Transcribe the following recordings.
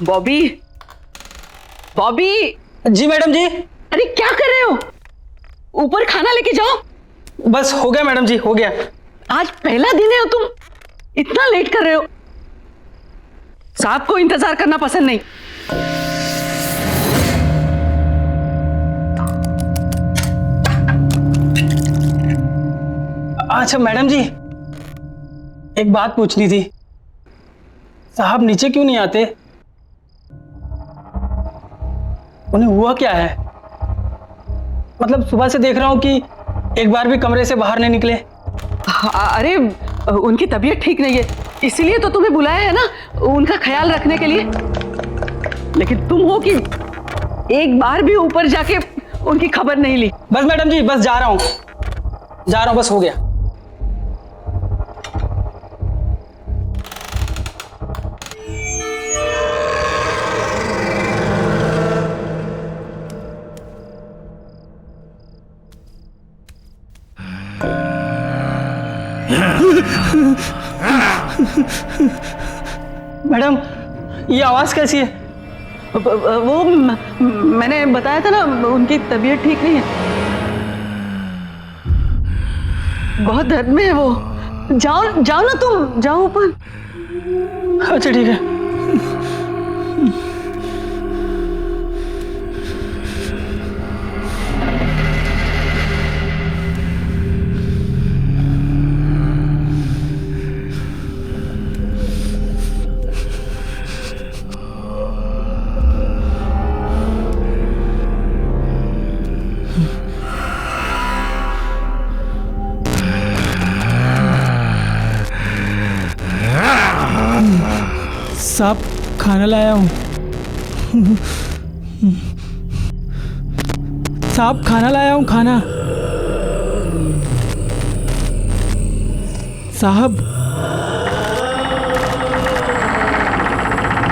बॉबी, बॉबी। जी madam जी। अरे क्या कर रहे हो? ऊपर खाना लेके जाओ। बस हो गया मैडम जी, हो गया। आज पहला दिन है और तुम इतना लेट कर रहे हो। साहब को इंतजार करना पसंद नहीं। अच्छा मैडम जी, एक बात पूछनी थी। साहब नीचे क्यों नहीं आते? उन्हें हुआ क्या है? मतलब सुबह से देख रहा हूं कि एक बार भी कमरे से बाहर नहीं निकले। अरे उनकी तबीयत ठीक नहीं है, इसीलिए तो तुम्हें बुलाया है ना, उनका ख्याल रखने के लिए। लेकिन तुम हो कि एक बार भी ऊपर जाके उनकी खबर नहीं ली। बस मैडम जी, बस जा रहा हूं, बस हो गया। मैडम, ये आवाज कैसी है? वो मैंने बताया था ना, उनकी तबीयत ठीक नहीं है, बहुत दर्द में है वो। जाओ जाओ ना, तुम जाओ ऊपर। अच्छा ठीक है। साहब खाना लाया हूँ। साहब खाना लाया हूँ, खाना। साहब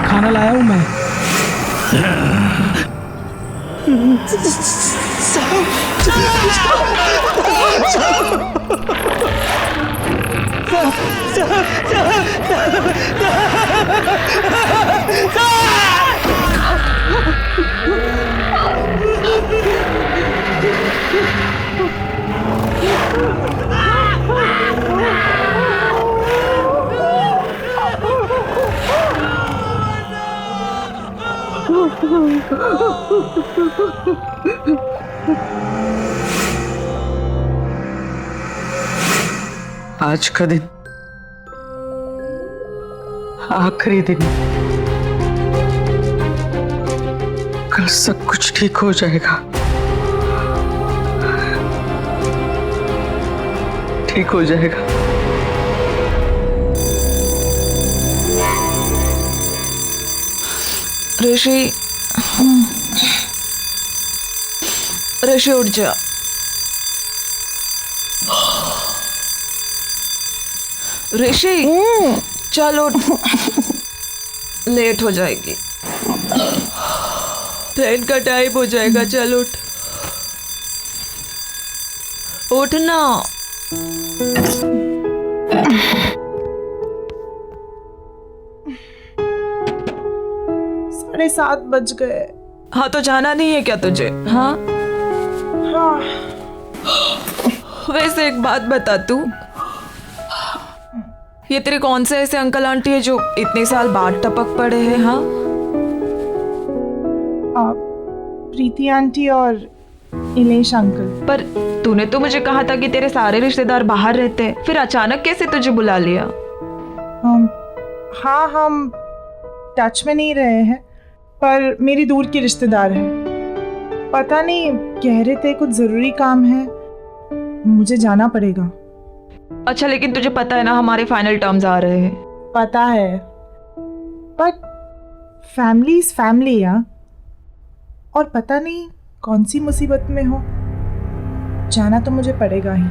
खाना लाया हूँ मैं। आज का दिन आखिरी दिन, कल सब कुछ ठीक हो जाएगा, ठीक हो जाएगा। ऋषि, ऋषि उठ जा। ऋषि चल उठ, लेट हो जाएगी, ट्रेन का टाइम हो जाएगा। चल उठ, उठ ना। 7:30 बज गए। हाँ तो जाना नहीं है क्या तुझे? हाँ हाँ। वैसे एक बात बता, तू ये तेरे कौन से ऐसे अंकल आंटी है जो इतने साल बाद टपक पड़े हैं? हाँ, प्रीति आंटी और इलेश अंकल। पर तूने तो मुझे कहा था कि तेरे सारे रिश्तेदार बाहर रहते हैं, फिर अचानक कैसे तुझे बुला लिया? हाँ, हम टच में नहीं रहे हैं, पर मेरी दूर की रिश्तेदार है। पता नहीं, कह रहे थे कुछ ज़रूरी काम है, मुझे जाना पड़ेगा। अच्छा, लेकिन तुझे पता है ना हमारे फाइनल टर्म्स आ रहे हैं। पता है, बट फैमिली इज फैमिली यार। और पता नहीं कौन सी मुसीबत में हो, जाना तो मुझे पड़ेगा ही।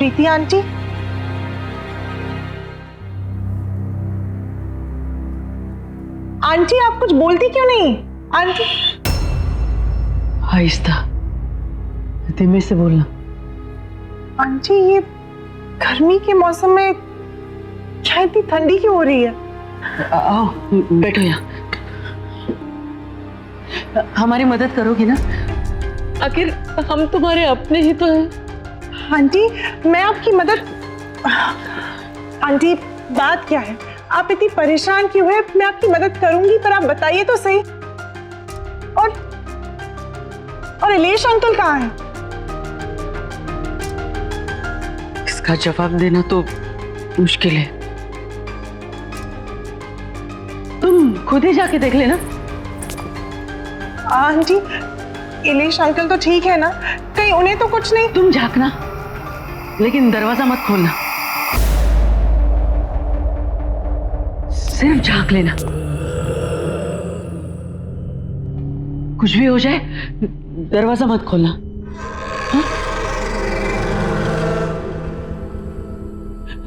प्रीति आंटी? आंटी आप कुछ बोलती क्यों नहीं? आंटी आहिस्ता, धीमे से बोलना। आंटी ये गर्मी के मौसम में क्या इतनी ठंडी क्यों हो रही है? आओ बैठो यहाँ। हमारी मदद करोगी ना? आखिर हम तुम्हारे अपने ही तो हैं। आंटी मैं आपकी मदद। आंटी बात क्या है? आप इतनी परेशान क्यों है? मैं आपकी मदद करूंगी, पर आप बताइए तो सही। और इलेश अंकल कहाँ हैं? इसका जवाब देना तो मुश्किल है। तुम खुद ही जाके देख लेना। आंटी इलेश अंकल तो ठीक है ना? कहीं उन्हें तो कुछ नहीं? तुम झांकना, लेकिन दरवाजा मत खोलना। सिर्फ झांक लेना। कुछ भी हो जाए दरवाजा मत खोलना। हाँ?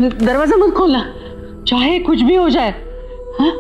दरवाजा मत खोलना, चाहे कुछ भी हो जाए। हाँ?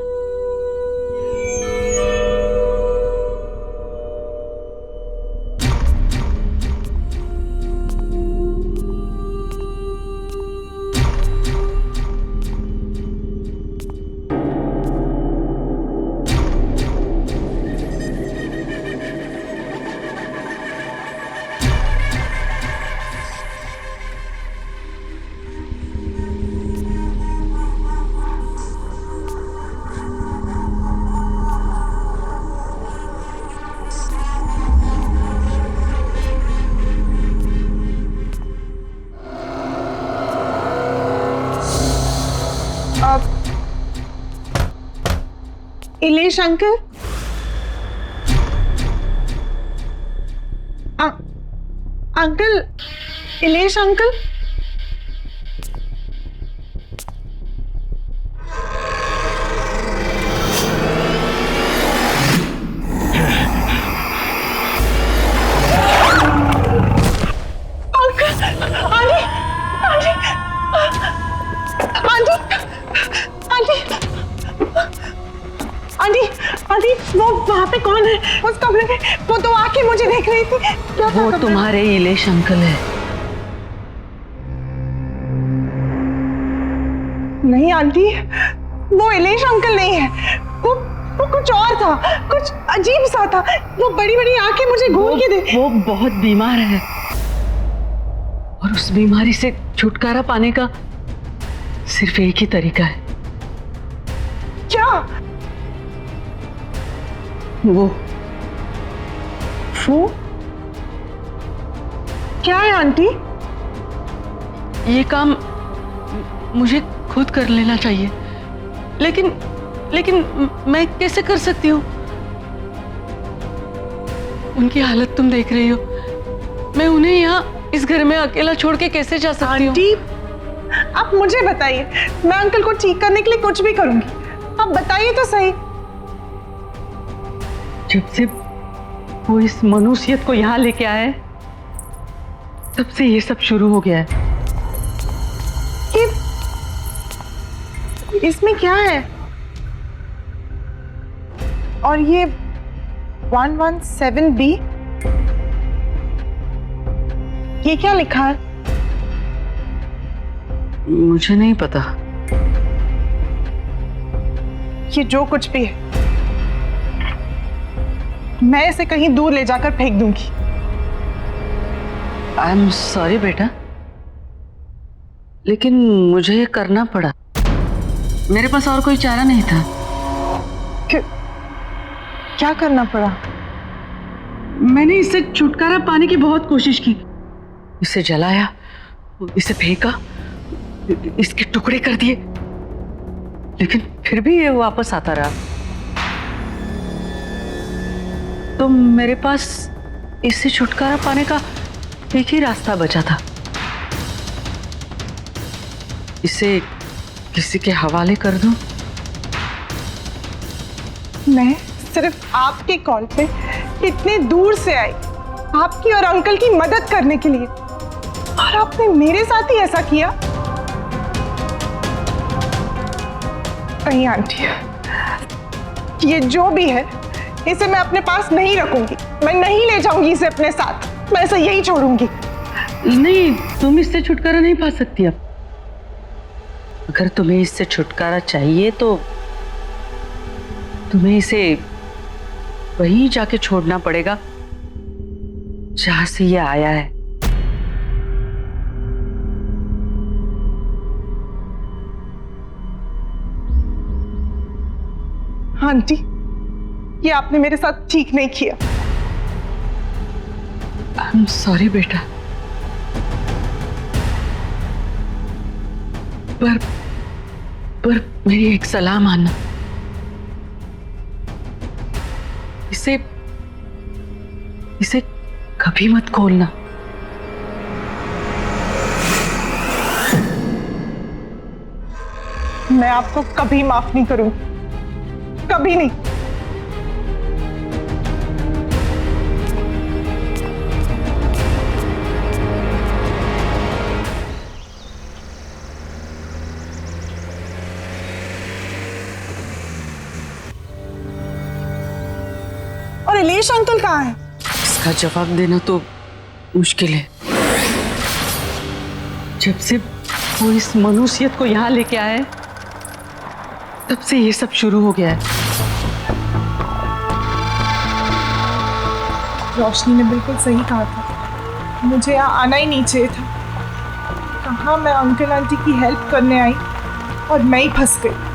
Ilesh uncle? Uncle, Ilesh uncle? Aunty aunty वो वहाँ पे कौन है उस कमरे में? वो तो आके मुझे देख रही थी। क्या वो तुम्हारे इलेश अंकल है। नहीं आंटी, वो इलेश अंकल नहीं है। वो कुछ और था, कुछ अजीब सा था। वो बड़ी बड़ी आंखें मुझे घूर के दे। वो बहुत बीमार है और उस बीमारी से छुटकारा पाने का सिर्फ एक ही तरीका है। क्या? वो क्या है आंटी? ये काम मुझे खुद कर लेना चाहिए, लेकिन मैं कैसे कर सकती हूँ? उनकी हालत तुम देख रही हो। मैं उन्हें यहाँ इस घर में अकेला छोड़ के कैसे जा सकती हूँ? आंटी आप मुझे बताइए, मैं अंकल को ठीक करने के लिए कुछ भी करूंगी। आप बताइए तो सही। जब से वो इस मनुष्यत को यहाँ लेके आए, तब से ये सब शुरू हो गया है। इसमें क्या है? और ये 117B, ये क्या लिखा है? मुझे नहीं पता। ये जो कुछ भी है, मैं इसे कहीं दूर ले जाकर फेंक दूंगी। आई एम सॉरी बेटा, लेकिन मुझे ये करना पड़ा। मेरे पास और कोई चारा नहीं था। क्या करना पड़ा? मैंने इससे छुटकारा पाने की बहुत कोशिश की। इसे जलाया, इसे फेंका, इसके टुकड़े कर दिए, लेकिन फिर भी ये वापस आता रहा। तो मेरे पास इससे छुटकारा पाने का एक ही रास्ता बचा था। इसे किसी के हवाले कर दूं? मैं सिर्फ आपके कॉल पे इतने दूर से आई, आपकी और अंकल की मदद करने के लिए। और आपने मेरे साथ ही ऐसा किया? नहीं आंटी, ये जो भी है इसे मैं अपने पास नहीं रखूंगी। मैं नहीं ले जाऊंगी इसे अपने साथ। मैं इसे यही छोड़ूंगी। नहीं, तुम इससे छुटकारा नहीं पा सकती अब। अगर तुम्हें इससे छुटकारा चाहिए तो तुम्हें इसे वहीं जाके छोड़ना पड़ेगा जहां से ये आया है। आंटी, ये आपने मेरे साथ ठीक नहीं किया। आई एम सॉरी बेटा, पर मेरी एक सलाह मानना। इसे कभी मत खोलना। मैं आपको कभी माफ नहीं करूंगी, कभी नहीं। और इलेश अंकल कहाँ है? इसका जवाब देना तो मुश्किल है। जब से वो इस मनुष्यत को यहाँ लेके आए तब से ये सब शुरू हो गया है। रोशनी ने बिल्कुल सही कहा था, मुझे यहाँ आना ही नहीं चाहिए था। कहाँ मैं अंकल आंटी की हेल्प करने आई और मैं ही फंस गई।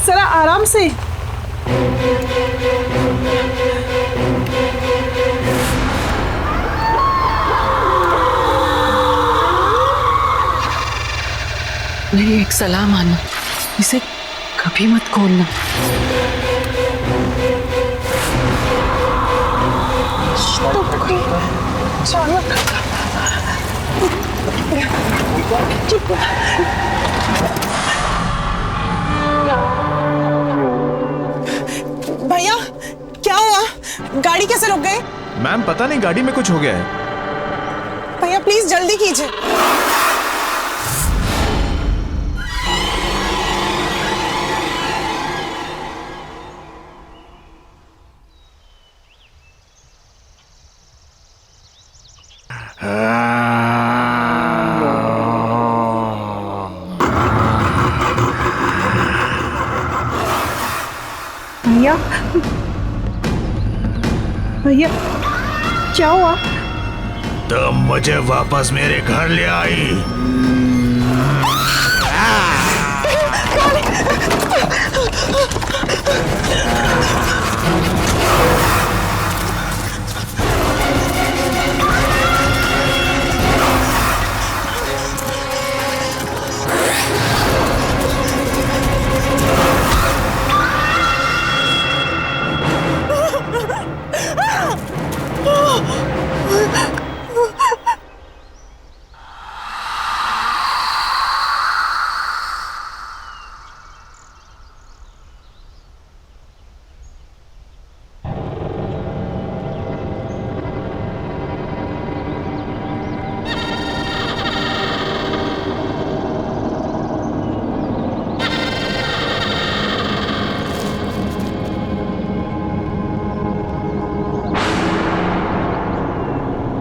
जरा आराम से। मेरी एक सलाह मानो, इसे कभी मत खोलना। तो कोई अचानक चुप। भैया क्या हुआ? गाड़ी कैसे रुक गई? मैम पता नहीं, गाड़ी में कुछ हो गया है। भैया प्लीज जल्दी कीजिए। भैया भैया क्या हुआ? तुम मुझे वापस मेरे घर ले आई।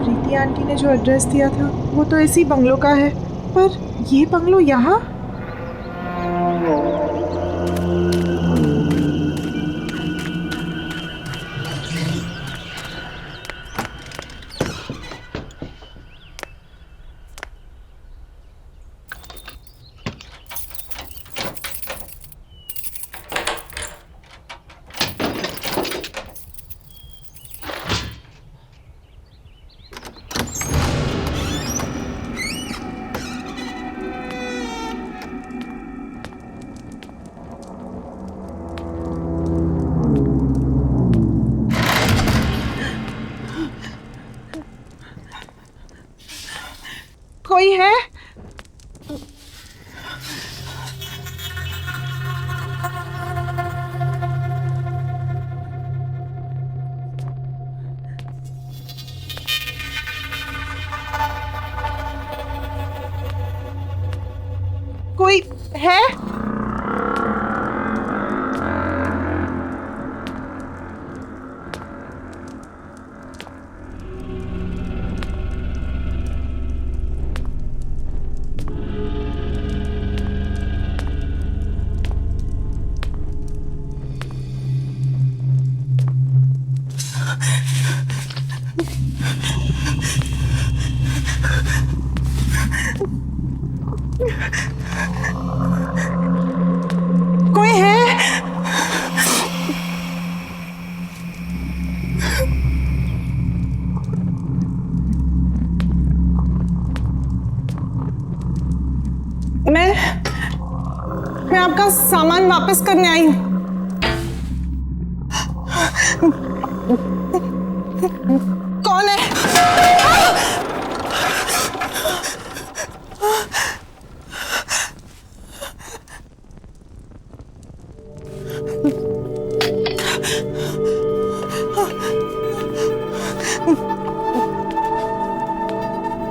प्रीति आंटी ने जो एड्रेस दिया था वो तो इसी बंगलो का है, पर ये बंगलो यहाँ? मैं आपका सामान वापस करने आई हूँ। कौन है?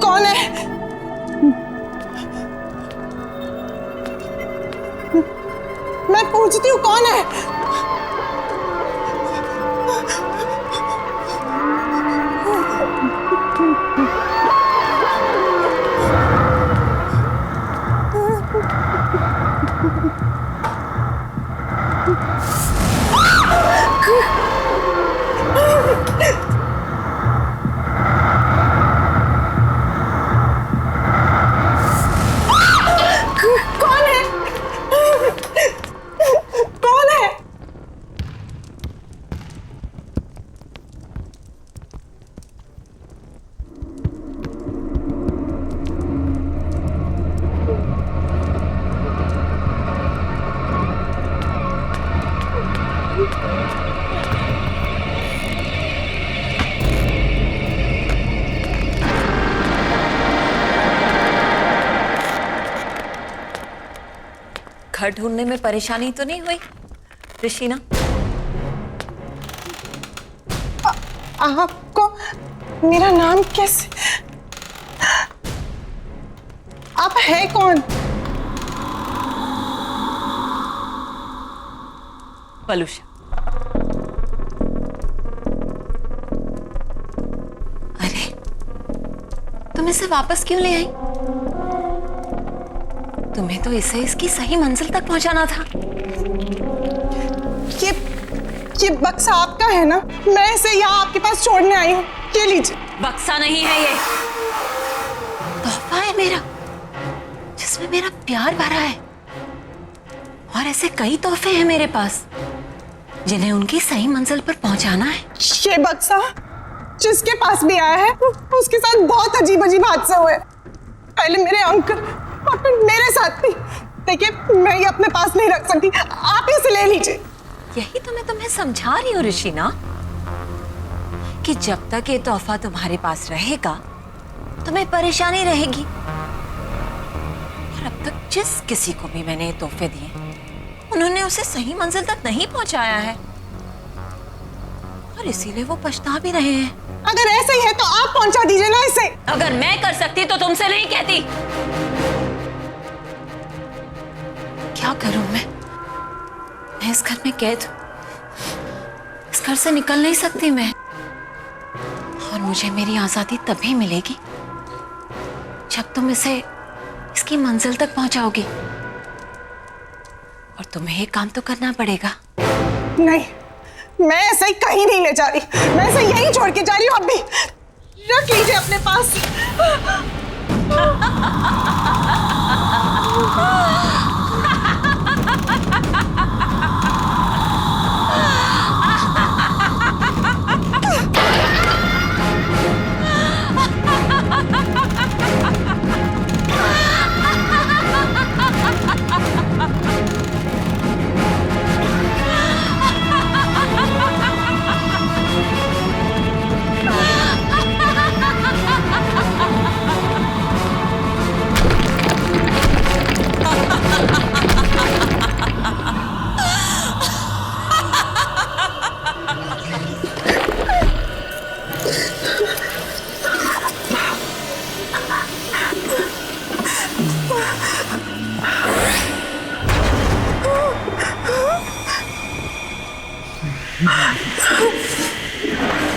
कौन है? मैं पूछती हूँ कौन है? कौन है? कौन है? घर ढूंढने में परेशानी तो नहीं हुई ऋषिना? आपको मेरा नाम कैसे? आप है कौन? पलूषा। अरे तुम इसे वापस क्यों ले आई? तुम्हें तो इसे इसकी सही मंजिल तक पहुंचाना था। ये बक्सा आपका है ना? मैं इसे यहाँ आपके पास छोड़ने आई हूँ। ये लीजिए। बक्सा नहीं है ये, तोहफा है मेरा, जिसमें मेरा प्यार भरा है। और ऐसे कई तोहफे हैं मेरे पास जिन्हें उनकी सही मंजिल पर पहुंचाना है। ये बक्सा जिसके पास भी आया है उसके साथ बहुत अजीब अजीब हादसे हुए। पहले मेरे अंकल और फिर मेरे साथ भी। देखिए मैं ये अपने पास नहीं रख सकती, आप इसे ले लीजिए। यही तो मैं तुम्हें समझा रही हूँ ऋषिना, कि जब तक ये तोहफा तुम्हारे पास रहेगा तुम्हें परेशानी रहेगी। और अब तक जिस किसी को भी मैंने ये तोहफे दिए उन्होंने उसे सही मंजिल तक नहीं पहुंचाया है, और इसीलिए वो पछता भी रहे हैं। अगर ऐसे ही है तो आप पहुंचा दीजिए ना इसे। अगर मैं कर सकती तो तुमसे नहीं कहती। क्या करूं मैं इस घर में कैद हूं। इस घर से निकल नहीं सकती मैं, और मुझे मेरी आजादी तभी मिलेगी जब तुम इसे इसकी मंजिल तक पहुंचाओगी। और तुम्हें एक काम तो करना पड़ेगा। नहीं, मैं ऐसे कहीं नहीं ले जा रही। मैं इसे यहीं छोड़ के जा रही हूँ। अब भी रख लीजिए अपने पास।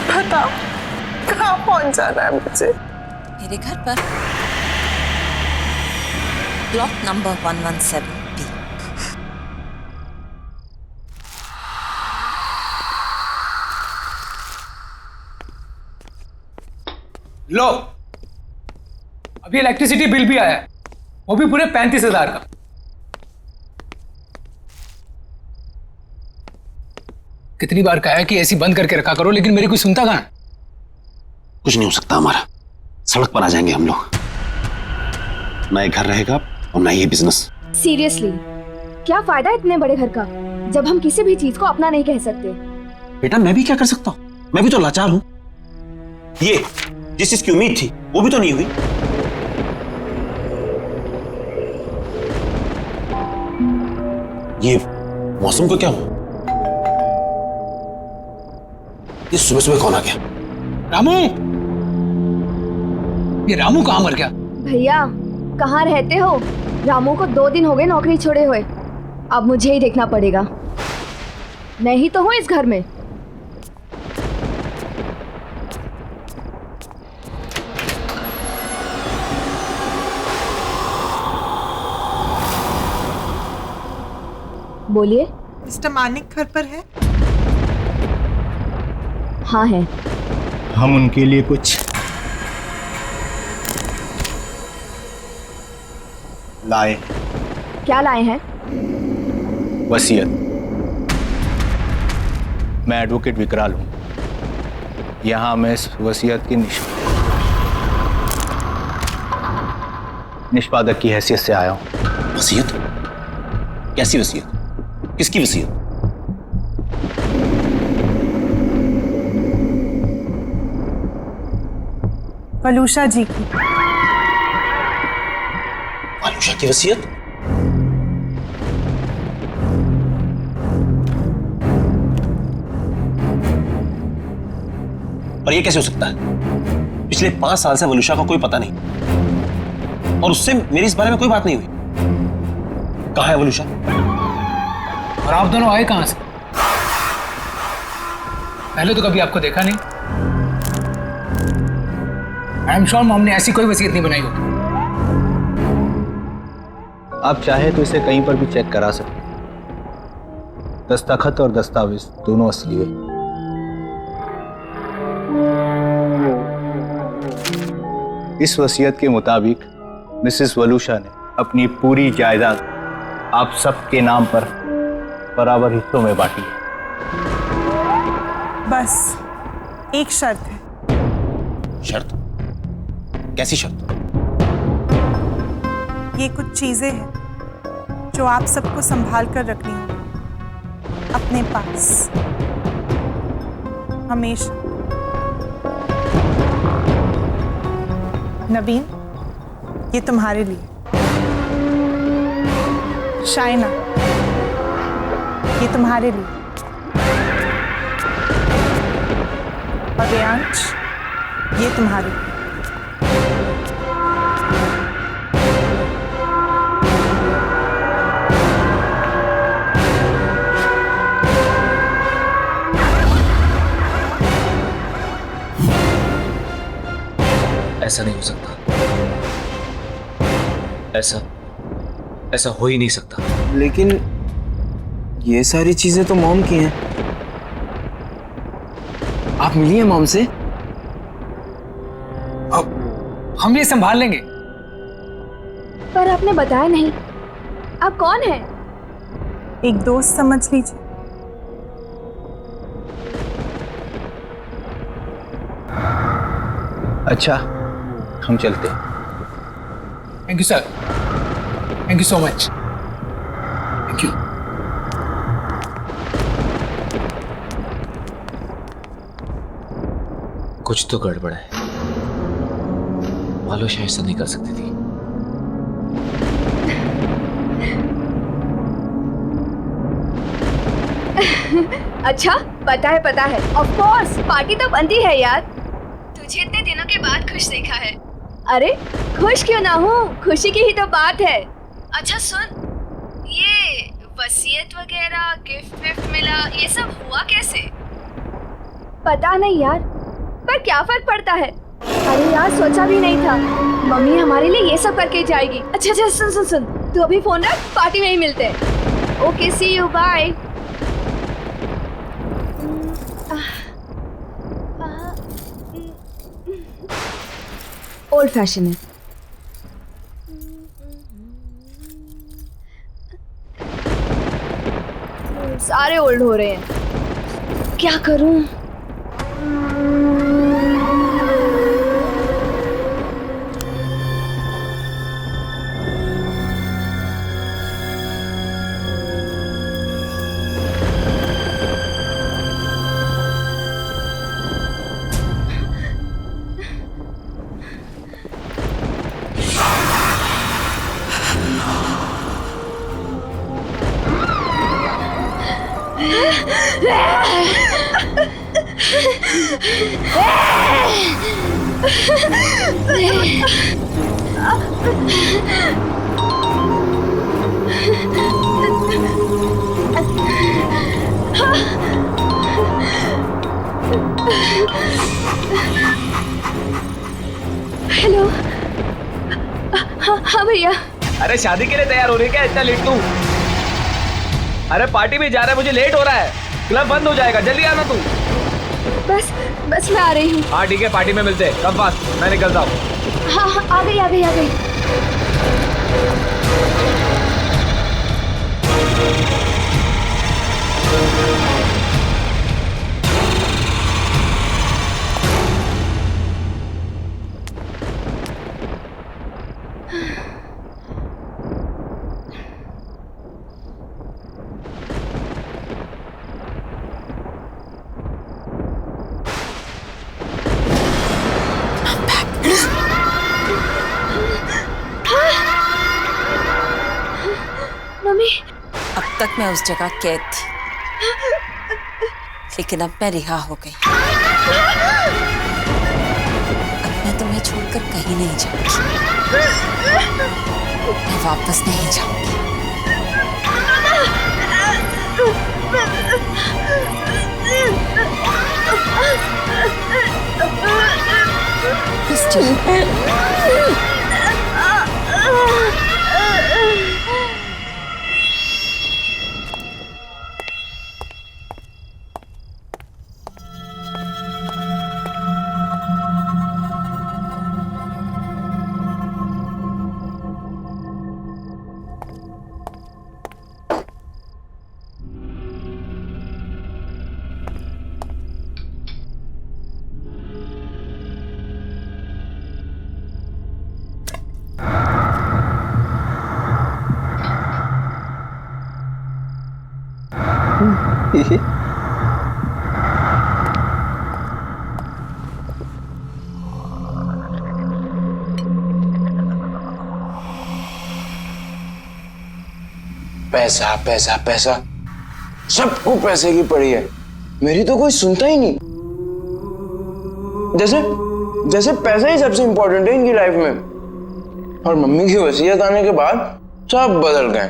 बताओ कहाँ पहुंचाना है मुझे? मेरे घर पर ब्लॉक नंबर 117B। लो, अभी इलेक्ट्रिसिटी बिल भी आया है, वो भी पूरे 35,000 का। कितनी बार कहा है कि ऐसी बंद करके रखा करो, लेकिन मेरी कोई सुनता कहाँ है? कुछ नहीं हो सकता हमारा, सड़क पर आ जाएंगे हम लोग। ना ये घर रहेगा और ना ये बिजनेस। सीरियसली क्या फायदा इतने बड़े घर का जब हम किसी भी चीज को अपना नहीं कह सकते। बेटा मैं भी क्या कर सकता हूँ, मैं भी तो लाचार हूँ। ये जिस चीज की उम्मीद थी वो भी तो नहीं हुई। ये मौसम को क्या हुआ? ये सुबह सुबह कौन आ गया? रामू, ये रामू कहाँ मर गया? भैया कहाँ रहते हो? रामू को 2 दिन हो गए नौकरी छोड़े हुए। अब मुझे ही देखना पड़ेगा, मैं ही तो हूँ इस घर में। बोलिए। मिस्टर मानिक घर पर है? हाँ है। हम उनके लिए कुछ लाए। क्या लाए हैं? वसीयत। मैं एडवोकेट विकराल हूं। यहां मैं इस वसीयत की निष्पादक की हैसियत से आया हूं। वसीयत? कैसी वसीयत? किसकी वसीयत? वलूषा जी की। आलूषा की वसीयत? पर यह कैसे हो सकता है? पिछले 5 साल से वलूषा का कोई पता नहीं और उससे मेरी इस बारे में कोई बात नहीं हुई। कहां है वलूषा? और आप दोनों आए कहां से? पहले तो कभी आपको देखा नहीं। आई एम श्योर मॉम ने ऐसी कोई वसीयत नहीं बनाई होगी। आप चाहे तो इसे कहीं पर भी चेक करा सकते। दस्तखत और दस्तावेज दोनों असली है। इस वसीयत के मुताबिक मिसेस वलूषा ने अपनी पूरी जायदाद आप सबके नाम पर बराबर हिस्सों में बांटी है। बस एक शर्त है। शर्त? कैसी शर्त? ये कुछ चीजें हैं जो आप सबको संभाल कर रखनी होगी अपने पास हमेशा। नवीन, ये तुम्हारे लिए। शाइना, ये तुम्हारे लिए। और रेयांश, ये तुम्हारे लिए। ऐसा नहीं हो सकता। ऐसा हो ही नहीं सकता। लेकिन ये सारी चीजें तो मॉम की हैं। आप मिली हैं मॉम से? अब हम ये संभाल लेंगे। पर आपने बताया नहीं, आप कौन हैं? एक दोस्त समझ लीजिए। अच्छा, हम चलते हैं। Thank you sir, thank you so much. Thank you. कुछ तो गड़बड़ है। वलूषा ऐसा नहीं कर सकती थी। अच्छा, पता है। ऑफ कोर्स, पार्टी तो बनती है यार। तुझे इतने दिनों के बाद खुश देखा है। अरे खुश क्यों ना हूँ, खुशी की ही तो बात है। अच्छा सुन, ये वसीयत वगैरह गिफ्ट मिला, ये सब हुआ कैसे? पता नहीं यार, पर क्या फर्क पड़ता है। अरे यार, सोचा भी नहीं था मम्मी हमारे लिए ये सब करके जाएगी। अच्छा सुन, तू अभी फोन रख, पार्टी में ही मिलते हैं। Okay, see you, bye. Old fashion है। सारे ओल्ड हो रहे हैं, क्या करूं? हेलो। हाँ भैया। अरे शादी के लिए तैयार हो रही है क्या इतना लेट तू? अरे पार्टी में जा रहा है, मुझे लेट हो रहा है, क्लब बंद हो जाएगा, जल्दी आना तू। बस मैं आ रही हूँ। हाँ ठीक है, पार्टी में मिलते हैं, कब फास्ट, मैं निकलता हूँ। हाँ आ गई। मम्मी। अब तक मैं उस जगह कैद थी, लेकिन अब मैं रिहा हो गई। अब मैं तुम्हें छोड़कर कहीं नहीं जाऊंगी, मैं वापस नहीं जाऊंगी। पैसा पैसा पैसा, सबको पैसे की पड़ी है, मेरी तो कोई सुनता ही नहीं। जैसे जैसे पैसा ही सबसे इंपॉर्टेंट है इनकी लाइफ में। और मम्मी की वसीयत आने के बाद सब बदल गए।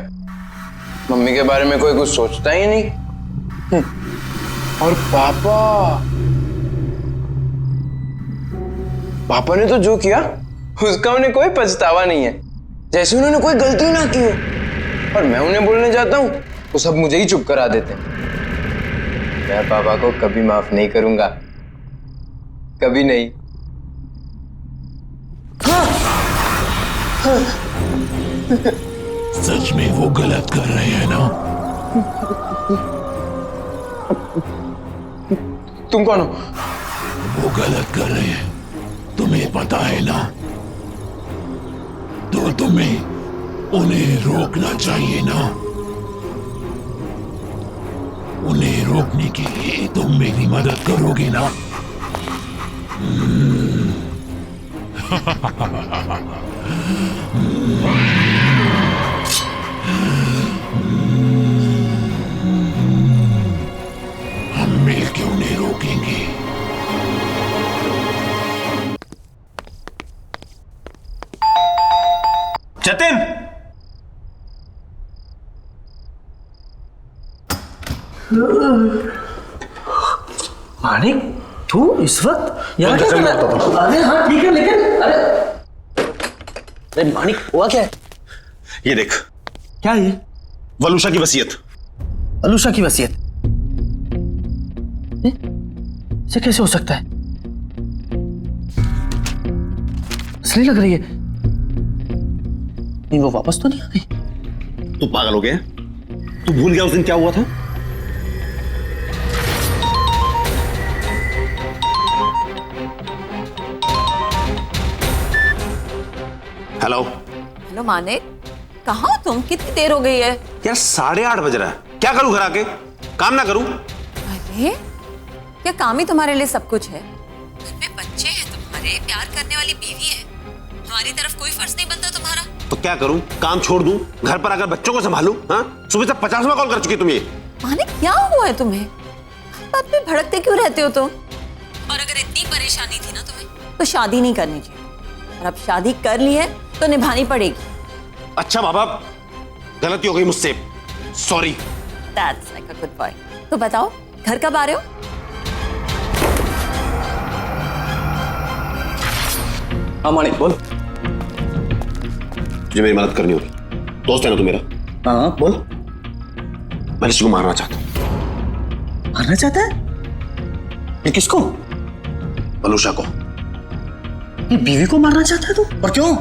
मम्मी के बारे में कोई कुछ सोचता ही नहीं। और पापा ने तो जो किया उसका उन्हें कोई पछतावा नहीं है, जैसे उन्होंने कोई गलती ना की हो। और मैं उन्हें बोलने जाता हूँ तो सब मुझे ही चुप करा देते हैं। मैं पापा को कभी माफ नहीं करूंगा, कभी नहीं। सच में वो गलत कर रहे हैं ना? तुम कौन हो? वो गलत कर रहे हैं, तुम्हें पता है ना? तो तुम्हें उन्हें रोकना चाहिए ना? उन्हें रोकने के लिए तुम मेरी मदद करोगे ना? हम मिलकर उन्हें रोकेंगे। जतिन, मानिक, तू इस वक्त यहाँ क्या कर रहा है? अरे हाँ ठीक है, लेकिन अरे मानिक, हुआ क्या है? ये देख। क्या ये? वलूषा की वसीयत। वलूषा की वसीयत? इसे कैसे हो सकता है? असली लग रही है। नहीं, वो वापस तो नहीं आ गई? तू पागल हो गया? तू भूल गया उस दिन क्या हुआ था? हेलो हेलो मानिक, कहाँ हो तुम? कितनी देर हो गई है? यार 8:30 बज रहा है, क्या करूं घर आके? काम ना करूं? अरे क्या काम ही तुम्हारे लिए सब कुछ है? घर में बच्चे हैं तुम्हारे, प्यार करने वाली बीवी है, हमारी तरफ कोई फर्ज नहीं बनता तुम्हारा? तो क्या करूं? काम छोड़ दूं, घर पर आकर बच्चों को संभालूं? हाँ, सुबह से 50वां कॉल कर चुकी तुम ये। माने क्या हुआ है तुम्हें? बात पे भड़कते क्यों रहते हो तुम? और अगर इतनी परेशानी थी ना तुम्हें तो शादी नहीं करनी चाहिए, और अब शादी कर ली है तो निभानी पड़ेगी। अच्छा बाबा, गलती हो गई मुझसे, sorry. That's like a good boy. तो बताओ घर कब आ रहे हो? हाँ मानिक बोल। तुझे मेरी मदद करनी होगी, दोस्त है ना तू मेरा। हाँ बोल। मैं ऋषि को मारना चाहता हूँ। मारना चाहता है? ये किसको? वलूषा को। ये बीवी को मारना चाहता है तू? और क्यों?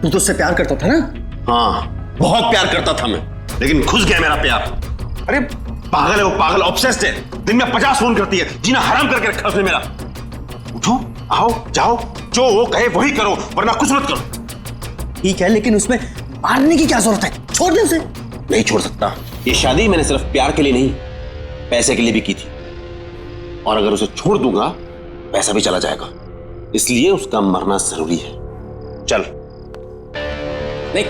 तू तो उससे प्यार करता था ना? हाँ बहुत प्यार करता था मैं, लेकिन घुस गया मेरा प्यार। अरे पागल है वो, पागल ऑब्सेस्ड है, दिन में 50 फोन करती है, जीना हराम करके रखा उसने मेरा। उठो आओ जाओ, जो वो कहे वही करो, वरना कुछ मत करो। ठीक है, लेकिन उसमें मारने की क्या जरूरत है? छोड़ दे उसे। नहीं छोड़ सकता। ये शादी मैंने सिर्फ प्यार के लिए नहीं, पैसे के लिए भी की थी, और अगर उसे छोड़ दूंगा पैसा भी चला जाएगा, इसलिए उसका मरना जरूरी है। चल। नहीं।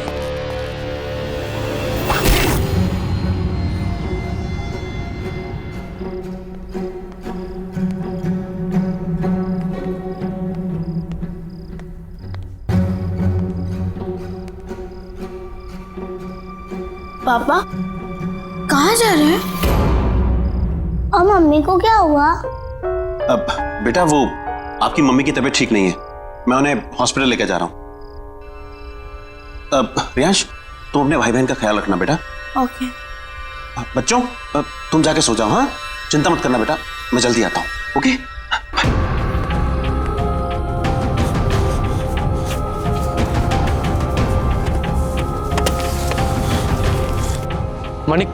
पापा कहाँ जा रहे हैं? और मम्मी को क्या हुआ? अब बेटा वो आपकी मम्मी की तबीयत ठीक नहीं है, मैं उन्हें हॉस्पिटल लेकर जा रहा हूं। अब रियांश तुम अपने भाई बहन का ख्याल रखना बेटा। ओके। बच्चों तुम जाके सो जाओ। हाँ चिंता मत करना बेटा, मैं जल्दी आता हूं। Okay Manik,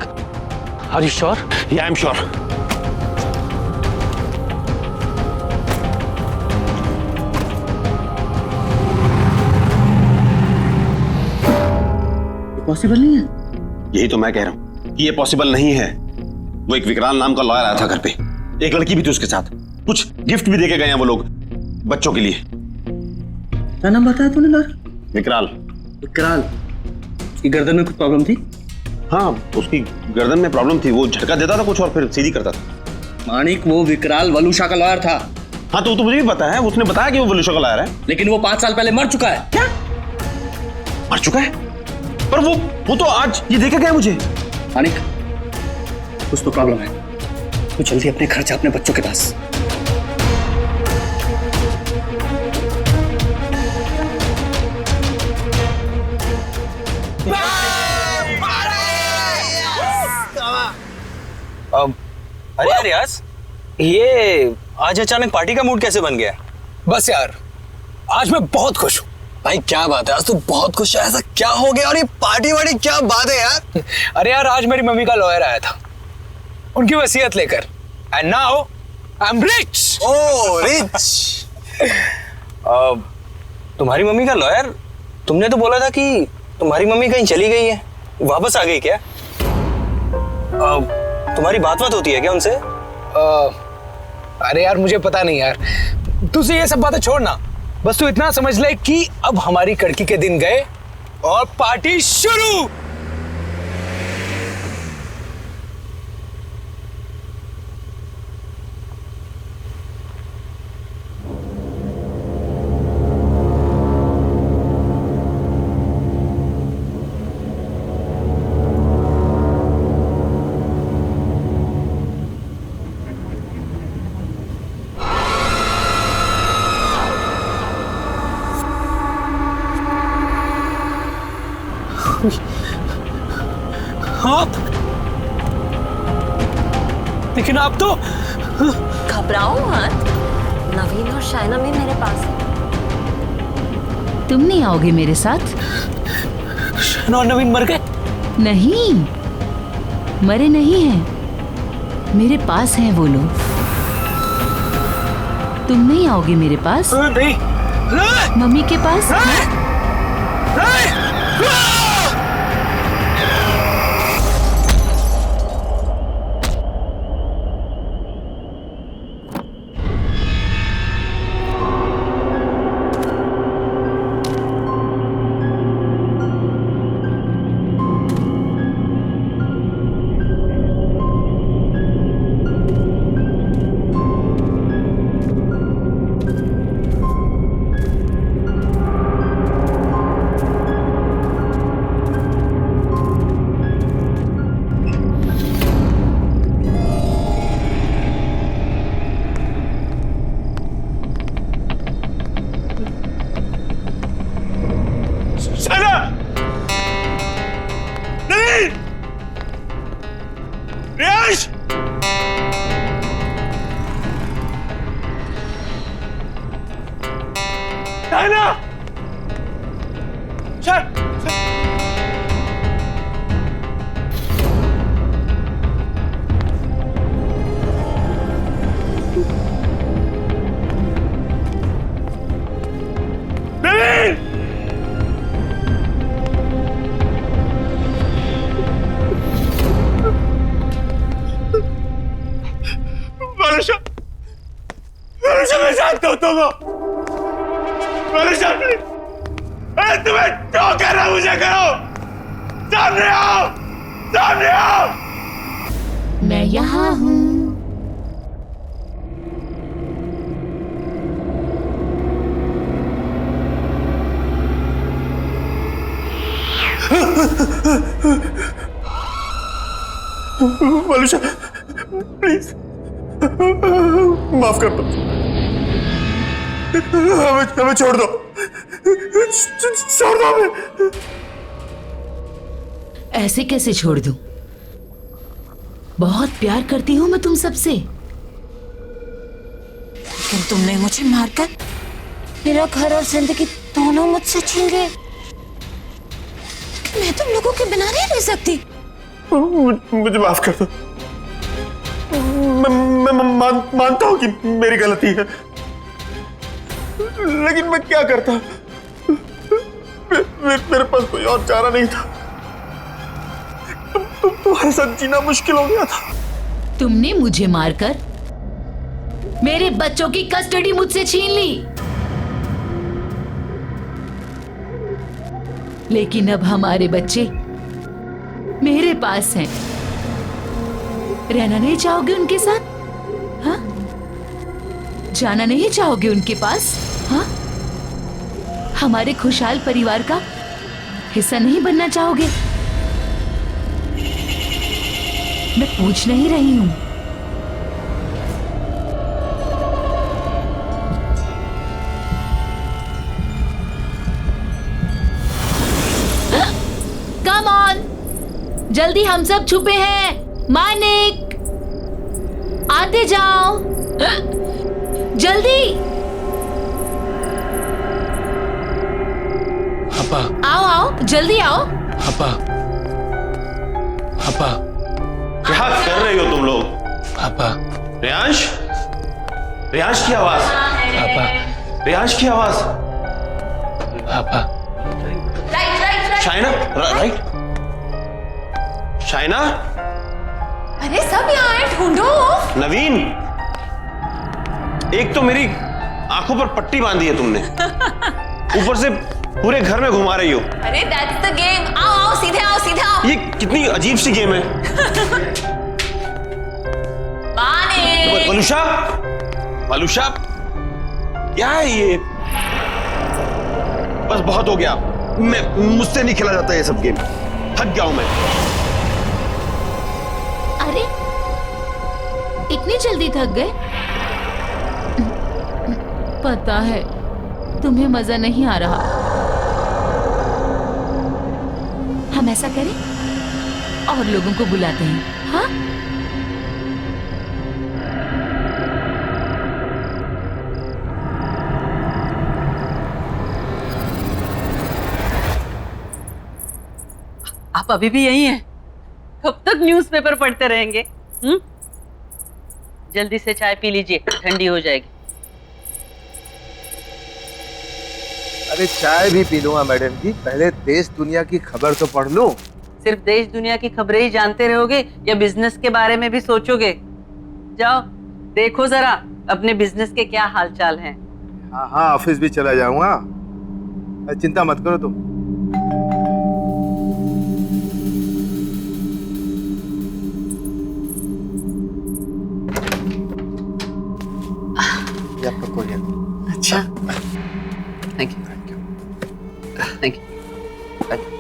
are you sure? Yeah, I'm sure. Possible नहीं है। यही तो मैं कह रहा हूं कि ये पॉसिबल नहीं है। वो एक विकराल नाम का लॉयर आया था घर पे, एक लड़की भी थी उसके साथ, कुछ गिफ्ट भी देके गए हैं वो लोग बच्चों के लिए। क्या नाम बताया तूने लॉयर? विकराल। विकराल। उसकी गर्दन में कुछ प्रॉब्लम थी? हाँ उसकी गर्दन में प्रॉब्लम थी, वो झटका देता था कुछ और फिर सीधी करता था। मानिक वो विकराल वलूषा का लॉयर था। हाँ तो मुझे भी पता है, उसने बताया कि वो वलूषा का लॉयर है। लेकिन वो 5 साल पहले मर चुका है। क्या मर चुका है? पर वो तो आज ये देके गया मुझे। मानिक कुछ तो प्रॉब्लम है, तू जल्दी अपने घर जा, अपने बच्चों के पास। अरे यार यास, ये आज अचानक पार्टी का मूड कैसे बन गया? बस यार आज मैं बहुत खुश हूँ। भाई क्या बात है, आज तो बहुत खुश है, ऐसा क्या हो गया? और ये पार्टी वार्टी क्या बात है यार? अरे यार आज मेरी मम्मी का लॉयर आया था उनकी वसीयत लेकर, and now I am rich. Oh rich. तुम्हारी मम्मी का लॉयर? तुमने तो बोला था कि तुम्हारी मम्मी कहीं चली गई है, वापस आ गई क्या? तुम्हारी बात होती है क्या उनसे? अरे यार मुझे पता नहीं यार, तुझे ये सब बातें छोड़ना, बस तू इतना समझ ले कि अब हमारी कड़की के दिन गए और पार्टी शुरू। आप लेकिन आप तो घबराओ मत, नवीन और शायना भी मेरे पास है। तुम नहीं आओगे मेरे साथ? शायना और नवीन मर गए? नहीं, मरे नहीं हैं, मेरे पास हैं वो लोग। तुम नहीं आओगे मेरे पास? नहीं। मम्मी के पास? शाइना वरुषा, वरुषा मैं जानता हूँ तुमको। वरुषा अरे तुम्हें जो करना मुझे करो। सामने आओ, सामने आओ। मैं यहाँ हूँ। वरुषा प्लीज माफ कर दो, हमें छोड़ दो, छोड़ दो हमें। ऐसे कैसे छोड़ दूं? बहुत प्यार करती हूँ मैं तुम सबसे। लेकिन तुमने मुझे मारकर मेरा घर और जिंदगी दोनों मुझसे छीन गए। मैं तुम लोगों के बिना नहीं रह सकती। मुझे माफ कर दो। मैं मानता हूँ कि मेरी गलती है, लेकिन मैं क्या करता? मेरे पास कोई और चारा नहीं था। तुम्हारे साथ जीना मुश्किल हो गया था। तुमने मुझे मारकर मेरे बच्चों की कस्टडी मुझसे छीन ली, लेकिन अब हमारे बच्चे मेरे पास हैं। रहना नहीं चाहोगे उनके साथ? हाँ? जाना नहीं चाहोगे उनके पास? हाँ? हमारे खुशहाल परिवार का हिस्सा नहीं बनना चाहोगे? मैं पूछ नहीं रही हूं। कम ऑन, जल्दी, हम सब छुपे हैं। मानिक, आते जाओ, जल्दी पापा। आओ आओ, जल्दी आओ। पापा, पापा, क्या कर रही हो तुम लोग? पापा। रियांश, रियांश की आवाज। पापा, रियांश की आवाज। पापा। शाइना, राइट? शाइना, अरे सब यहाँ है, ढूंढो। नवीन, एक तो मेरी आंखों पर पट्टी बांधी है तुमने, ऊपर से पूरे घर में घुमा रही हो। अरे दैट्स द गेम। आओ आओ, सीधे आओ, सीधे आओ। ये कितनी अजीब सी गेम है। वलुषा, वलुषा, क्या है ये? बस बहुत हो गया, मुझसे नहीं खेला जाता ये सब गेम। थक गया हूं मैं। अरे इतनी जल्दी थक गए? पता है तुम्हें मजा नहीं आ रहा। हम ऐसा करें, और लोगों को बुलाते हैं। हाँ, आप अभी भी यही हैं? कब तक न्यूज़पेपर पढ़ते रहेंगे? जल्दी से चाय पी लीजिए, ठंडी हो जाएगी। अरे चाय भी पी लूंगा मैडम जी, पहले देश दुनिया की खबर तो पढ़ लूं। सिर्फ देश दुनिया की खबरें ही जानते रहोगे या बिजनेस के बारे में भी सोचोगे? जाओ देखो जरा अपने बिजनेस के क्या हालचाल हैं। हाँ हाँ, ऑफिस भी चला जाऊंगा, चिंता मत करो तुम। ये आपका कोरियर। अच्छा, थैंक यू, थैंक यू।